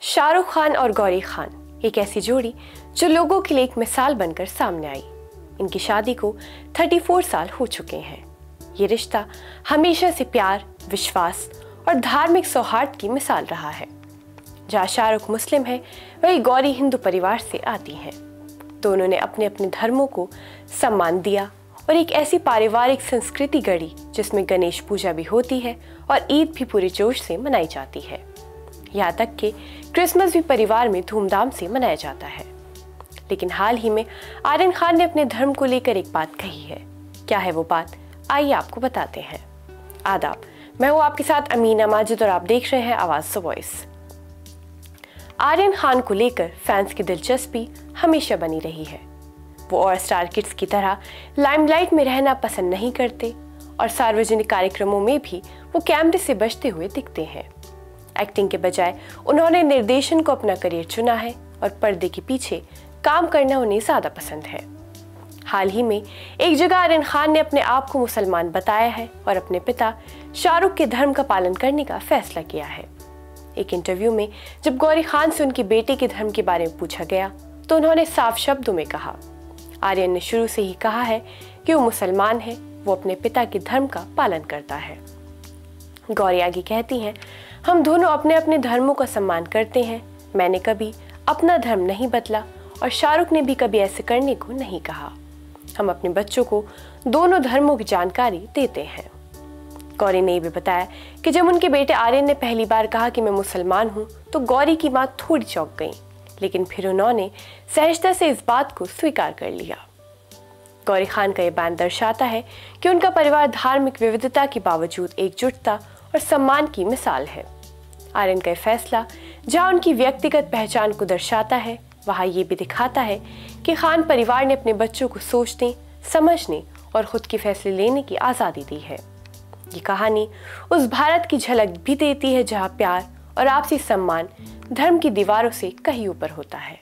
शाहरुख खान और गौरी खान एक ऐसी जोड़ी जो लोगों के लिए एक मिसाल बनकर सामने आई। इनकी शादी को 34 साल हो चुके हैं। ये रिश्ता हमेशा से प्यार, विश्वास और धार्मिक सौहार्द की मिसाल रहा है। जहाँ शाहरुख मुस्लिम है, वही गौरी हिंदू परिवार से आती हैं। दोनों ने अपने अपने धर्मों को सम्मान दिया और एक ऐसी पारिवारिक संस्कृति गढ़ी जिसमें गणेश पूजा भी होती है और ईद भी पूरे जोश से मनाई जाती है। यहाँ तक कि क्रिसमस भी परिवार में धूमधाम से मनाया जाता है। लेकिन हाल ही में आर्यन खान ने अपने धर्म को लेकर एक बात कही है। क्या है वो बात, आइए आपको बताते हैं। आदाब, मैं हूँ आपके साथ अमीना माजिद और आप देख रहे हैं आवाज़ द वॉइस। आर्यन खान को लेकर फैंस की दिलचस्पी हमेशा बनी रही है। वो और स्टार किड्स की तरह लाइमलाइट में रहना पसंद नहीं करते और सार्वजनिक कार्यक्रमों में भी वो कैमरे से बचते हुए दिखते हैं। एक्टिंग के बजाय उन्होंने निर्देशन को अपना करियर चुना है और पर्दे के पीछे काम करना उन्हें ज़्यादा पसंद है। हाल ही में एक जगह आर्यन खान ने अपने आप को मुसलमान बताया है और अपने पिता शाहरुख के धर्म का पालन करने का फैसला किया है। एक इंटरव्यू में जब गौरी खान से उनके बेटे के धर्म के बारे में पूछा गया तो उन्होंने साफ शब्दों में कहा, आर्यन ने शुरू से ही कहा है कि वो मुसलमान है, वो अपने पिता के धर्म का पालन करता है। गौरी आगे कहती हैं, हम दोनों अपने अपने धर्मों का सम्मान करते हैं। मैंने कभी अपना धर्म नहीं बदला और शाहरुख ने भी कभी ऐसे करने को नहीं कहा। हम अपने बच्चों को दोनों धर्मों की जानकारी देते हैं। गौरी ने भी बताया कि जब उनके बेटे आर्यन ने पहली बार कहा कि मैं मुसलमान हूँ तो गौरी की माँ थोड़ी चौंक गई, लेकिन फिर उन्होंने सहजता से इस बात को स्वीकार कर लिया। गौरी खान का ये बयान दर्शाता है कि उनका परिवार धार्मिक विविधता के बावजूद एकजुटता और सम्मान की मिसाल है। आर्यन का फैसला जहां उनकी व्यक्तिगत पहचान को दर्शाता है, वहां ये भी दिखाता है कि खान परिवार ने अपने बच्चों को सोचने, समझने और खुद के फैसले लेने की आज़ादी दी है। ये कहानी उस भारत की झलक भी देती है जहां प्यार और आपसी सम्मान धर्म की दीवारों से कहीं ऊपर होता है।